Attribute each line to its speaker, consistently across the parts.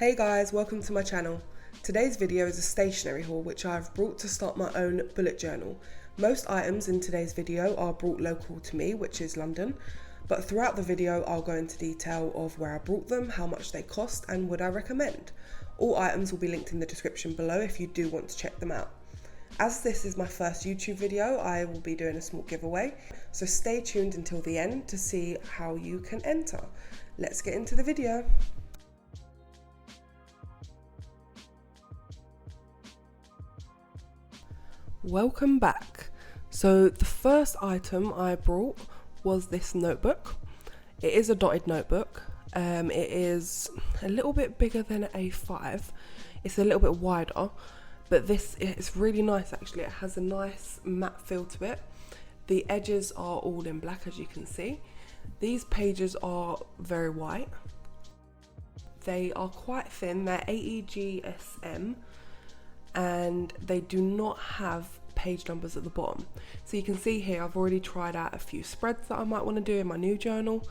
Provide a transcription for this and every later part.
Speaker 1: Hey guys, welcome to my channel. Today's video is a stationery haul which I've brought to start my own bullet journal. Most items in today's video are brought local to me, which is London, but throughout the video I'll go into detail of where I brought them, how much they cost and would I recommend. All items will be linked in the description below if you do want to check them out. As this is my first YouTube video, I will be doing a small giveaway, so stay tuned until the end to see how you can enter. Let's get into the video. Welcome back. So the first item I brought was this notebook. It is a dotted notebook. It is a little bit bigger than an A5. It's a little bit wider, but this is really nice actually. It has a nice matte feel to it. The edges are all in black, as you can see. These pages are very white. They are quite thin. They're AEGSM. And they do not have page numbers at the bottom. So you can see here I've already tried out a few spreads that I might want to do in my new journal,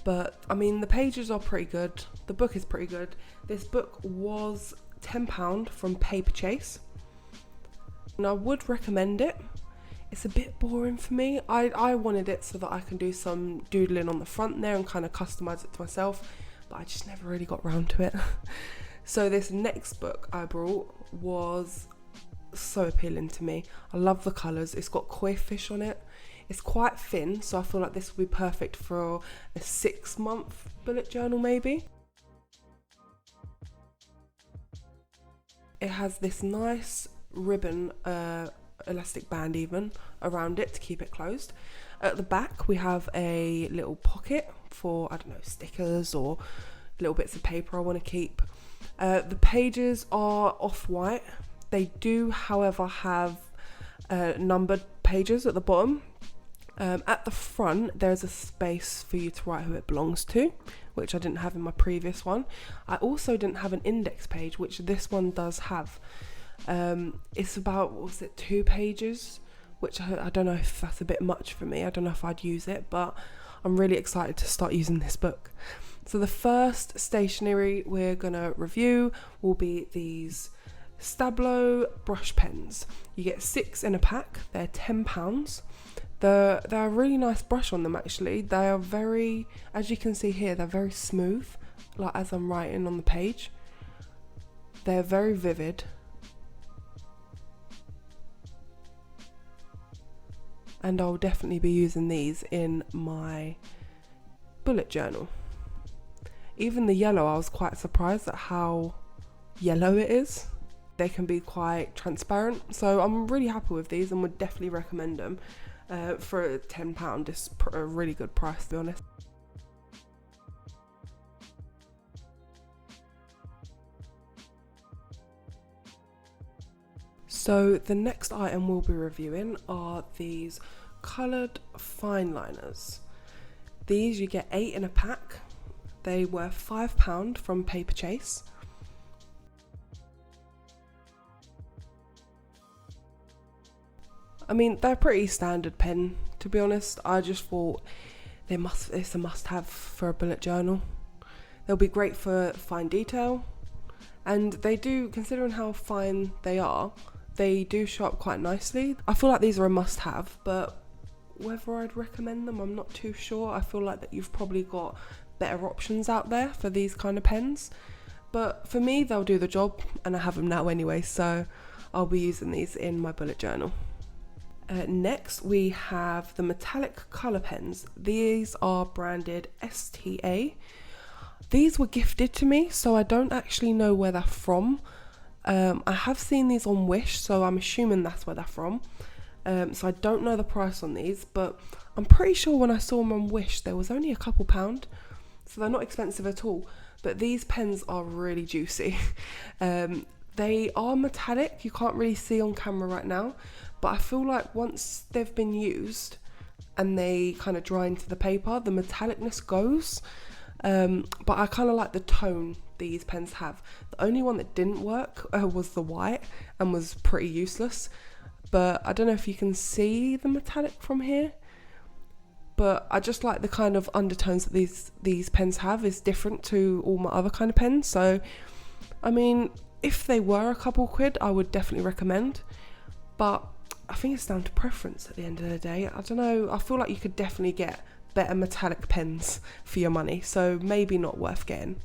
Speaker 1: but I mean the pages are pretty good, the book is pretty good. This book was £10 from Paper Chase and I would recommend it. It's a bit boring for me. I wanted it so that I can do some doodling on the front there and kind of customize it to myself, but I just never really got round to it. So this next book I brought was so appealing to me. I love the colours. It's got koi fish on it. It's quite thin, so I feel like this would be perfect for a 6-month bullet journal maybe. It has this nice ribbon, elastic band even, around it to keep it closed. At the back we have a little pocket for, I don't know, stickers or little bits of paper I want to keep. The pages are off-white. They do, however, have numbered pages at the bottom. At the front, there's a space for you to write who it belongs to, which I didn't have in my previous one. I also didn't have an index page, which this one does have. It's about, what was it, 2 pages, which I don't know if that's a bit much for me. I don't know if I'd use it, but I'm really excited to start using this book. So the first stationery we're gonna review will be these STABILO brush pens. You get 6 in a pack. They're £10. They're a really nice brush on them actually. They are very, as you can see here, they're very smooth, like as I'm writing on the page. They're very vivid. And I'll definitely be using these in my bullet journal. Even the yellow, I was quite surprised at how yellow it is. They can be quite transparent, so I'm really happy with these and would definitely recommend them. For £10, it's a really good price, to be honest. So the next item we'll be reviewing are these coloured fine liners. These you get 8 in a pack. They were £5 from Paper Chase. I mean, they're a pretty standard pen, to be honest. I just thought it's a must-have for a bullet journal. They'll be great for fine detail, and they do, considering how fine they are, they do show up quite nicely. I feel like these are a must-have, but whether I'd recommend them, I'm not too sure. I feel like that you've probably got better options out there for these kind of pens, but for me they'll do the job and I have them now anyway, so I'll be using these in my bullet journal. Next we have the metallic colour pens. These are branded STA. These were gifted to me, so I don't actually know where they're from. I have seen these on Wish, so I'm assuming that's where they're from. So I don't know the price on these, but I'm pretty sure when I saw them on Wish there was only a couple £, so they're not expensive at all. But these pens are really juicy. They are metallic, you can't really see on camera right now, but I feel like once they've been used and they kind of dry into the paper, the metallicness goes. But I kind of like the tone these pens have. The only one that didn't work was the white and was pretty useless. But I don't know if you can see the metallic from here. but I just like the kind of undertones that these pens have is different to all my other kind of pens. So I mean, if they were a couple quid, I would definitely recommend, but I think it's down to preference at the end of the day. I don't know, I feel like you could definitely get better metallic pens for your money, so maybe not worth getting.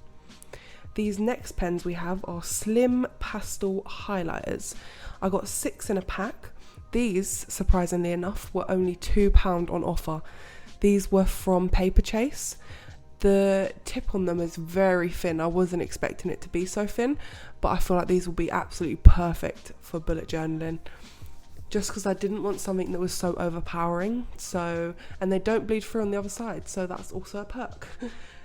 Speaker 1: These next pens we have are slim pastel highlighters. I got 6 in a pack. These, surprisingly enough, were only £2 on offer. These were from Paper Chase. The tip on them is very thin. I wasn't expecting it to be so thin, but I feel like these will be absolutely perfect for bullet journaling. Just because I didn't want something that was so overpowering. And they don't bleed through on the other side, so that's also a perk.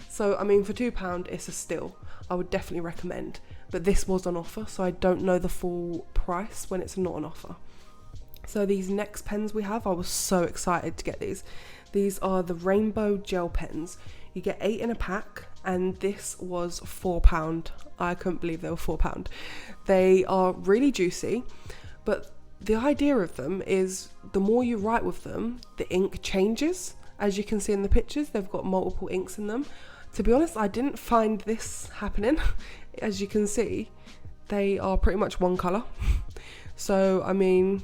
Speaker 1: So I mean, for £2 it's a steal. I would definitely recommend, but this was on offer, so I don't know the full price when it's not on offer. So these next pens we have, I was so excited to get these. These are the rainbow gel pens. You get 8 in a pack, and this was £4. I couldn't believe they were £4. They are really juicy, but the idea of them is the more you write with them, the ink changes. As you can see in the pictures, they've got multiple inks in them. To be honest, I didn't find this happening. As you can see, they are pretty much one colour. So, I mean,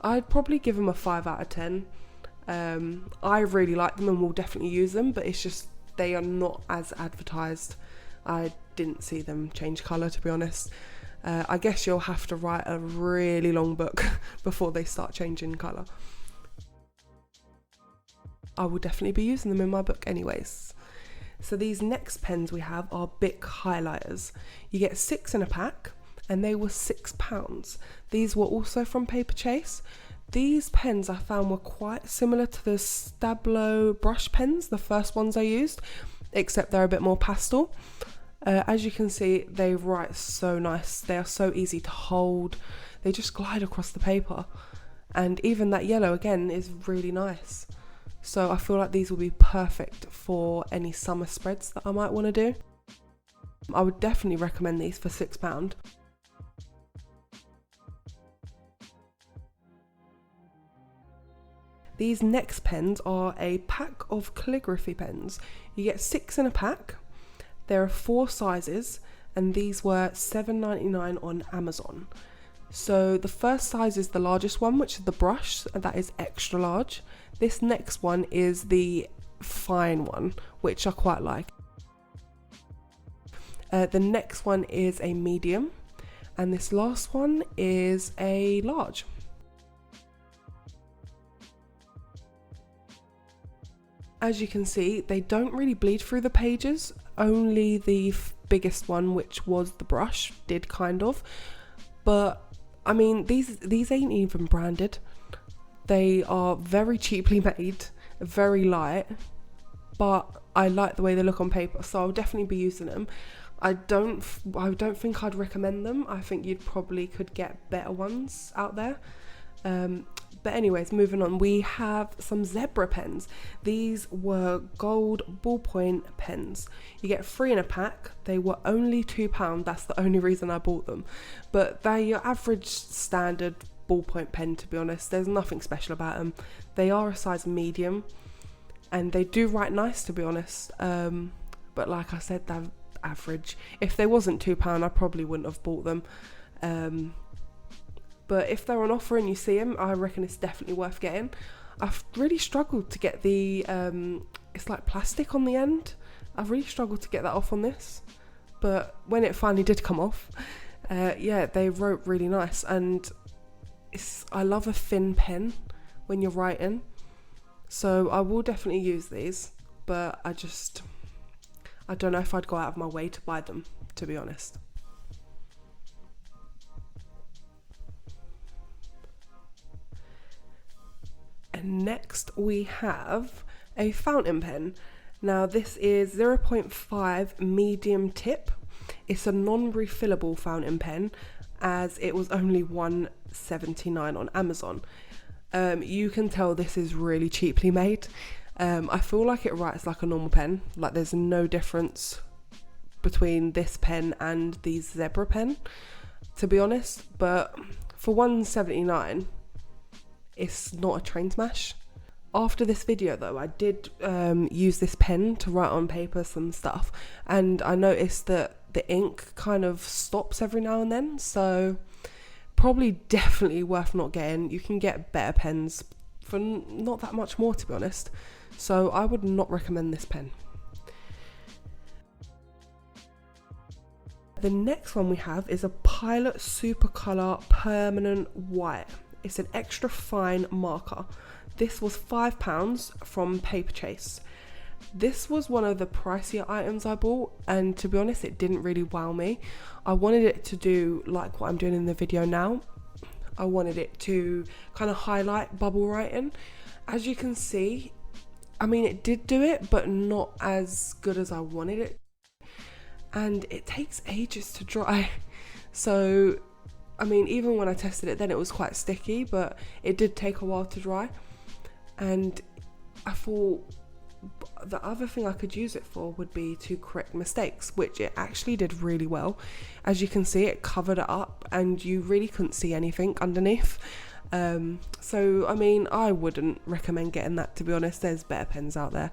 Speaker 1: I'd probably give them a 5 out of 10. I really like them and will definitely use them, but it's just they are not as advertised. I didn't see them change colour, to be honest. I guess you'll have to write a really long book before they start changing colour. I will definitely be using them in my book anyways. So these next pens we have are Bic highlighters. You get 6 in a pack, and they were £6. These were also from Paper Chase. These pens I found were quite similar to the Stabilo brush pens, the first ones I used, except they're a bit more pastel. As you can see, they write so nice. They are so easy to hold. They just glide across the paper. And even that yellow again is really nice. So I feel like these will be perfect for any summer spreads that I might want to do. I would definitely recommend these for £6. These next pens are a pack of calligraphy pens. You get 6 in a pack. There are 4 sizes, and these were $7.99 on Amazon. So the first size is the largest one, which is the brush, and that is extra large. This next one is the fine one, which I quite like. The next one is a medium, and this last one is a large. As you can see, they don't really bleed through the pages. Only the biggest one, which was the brush, did kind of. But I mean, these ain't even branded. They are very cheaply made, very light, but I like the way they look on paper, so I'll definitely be using them. I don't think I'd recommend them. I think you probably could get better ones out there. But anyways, moving on, we have some zebra pens. These were gold ballpoint pens. You get 3 in a pack. They were only £2. That's the only reason I bought them. But they're your average standard ballpoint pen, to be honest. There's nothing special about them. They are a size medium, and they do write nice, to be honest. But like I said, they're average. If they wasn't £2, I probably wouldn't have bought them. But if they're on offer and you see them, I reckon it's definitely worth getting. I've really struggled to get the, it's like plastic on the end. I've really struggled to get that off on this. But when it finally did come off, yeah, they wrote really nice. And I love a thin pen when you're writing. So I will definitely use these. But I don't know if I'd go out of my way to buy them, to be honest. And next we have a fountain pen. Now this is 0.5 medium tip. It's a non-refillable fountain pen, as it was only $1.79 on Amazon. You can tell this is really cheaply made. I feel like it writes like a normal pen. Like there's no difference between this pen and the zebra pen, to be honest. But for $1.79, it's not a train smash. After this video though, I did use this pen to write on paper some stuff, and I noticed that the ink kind of stops every now and then, so probably definitely worth not getting. You can get better pens for not that much more, to be honest, so I would not recommend this pen. The next one we have is a Pilot Supercolor Permanent White. It's an extra fine marker. This was £5 from Paper Chase. This was one of the pricier items I bought, and to be honest, it didn't really wow me. I wanted it to do like what I'm doing in the video now. I wanted it to kind of highlight bubble writing. As you can see, I mean, it did do it, but not as good as I wanted it. And it takes ages to dry. So, I mean, even when I tested it then, it was quite sticky, but it did take a while to dry. And I thought the other thing I could use it for would be to correct mistakes, which it actually did really well. As you can see, it covered it up and you really couldn't see anything underneath. So, I mean, I wouldn't recommend getting that, to be honest. There's better pens out there.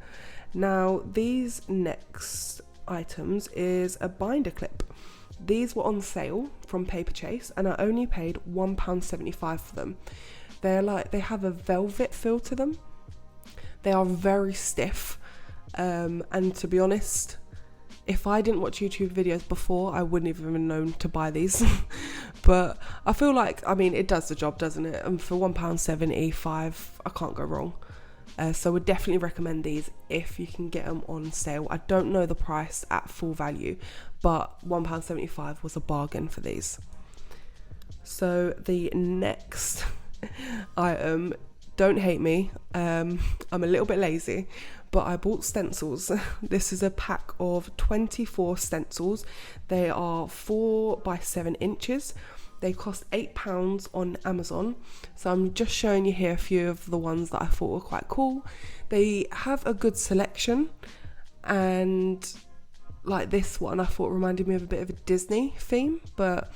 Speaker 1: Now, these next items is a binder clip. These were on sale from Paper Chase and I only paid £1.75 for them. They have a velvet feel to them. They are very stiff, and to be honest, if I didn't watch YouTube videos before, I wouldn't have even known to buy these. But I feel like, I mean, it does the job, doesn't it? And for £1.75, I can't go wrong. So would definitely recommend these if you can get them on sale. I don't know the price at full value, but £1.75 was a bargain for these. So the next item, don't hate me, I'm a little bit lazy, but I bought stencils. This is a pack of 24 stencils. They are 4 by 7 inches. They cost £8 on Amazon. So I'm just showing you here a few of the ones that I thought were quite cool. They have a good selection, and like this one I thought reminded me of a bit of a Disney theme, but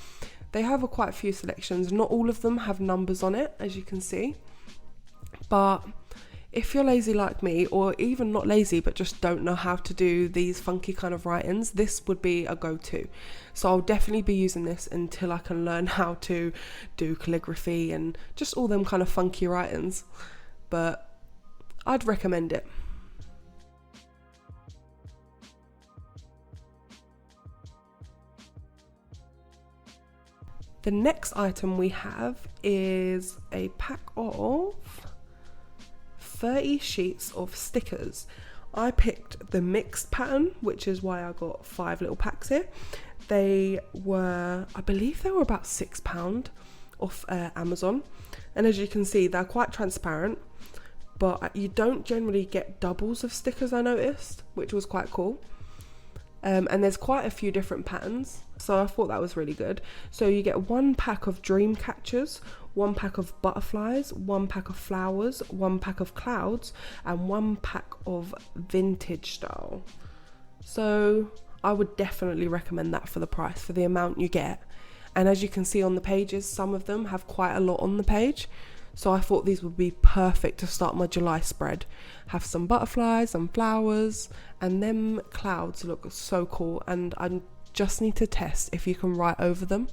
Speaker 1: they have quite a few selections. Not all of them have numbers on it, as you can see. But if you're lazy like me, or even not lazy but just don't know how to do these funky kind of write-ins, this would be a go-to. So I'll definitely be using this until I can learn how to do calligraphy and just all them kind of funky write-ins. But I'd recommend it. The next item we have is a pack of 30 sheets of stickers. I picked the mixed pattern, which is why I got 5 little packs here. They were, I believe they were about £6 off Amazon. And as you can see, they're quite transparent, but you don't generally get doubles of stickers, I noticed, which was quite cool. And there's quite a few different patterns, so I thought that was really good. So you get 1 pack of dream catchers, 1 pack of butterflies, 1 pack of flowers, 1 pack of clouds, and 1 pack of vintage style. So I would definitely recommend that for the price, for the amount you get. And as you can see on the pages, some of them have quite a lot on the page. So I thought these would be perfect to start my July spread. Have some butterflies and flowers, and them clouds look so cool, and I just need to test if you can write over them.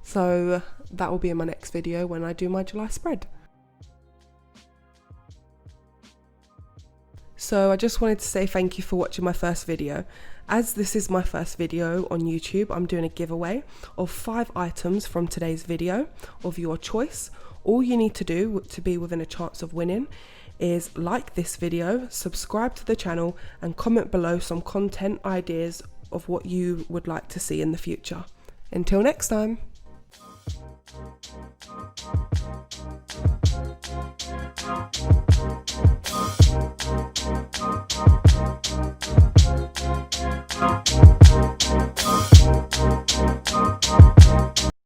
Speaker 1: So that will be in my next video when I do my July spread. So I just wanted to say thank you for watching my first video. As this is my first video on YouTube, I'm doing a giveaway of 5 items from today's video of your choice. All you need to do to be within a chance of winning is like this video, subscribe to the channel, and comment below some content ideas of what you would like to see in the future. Until next time.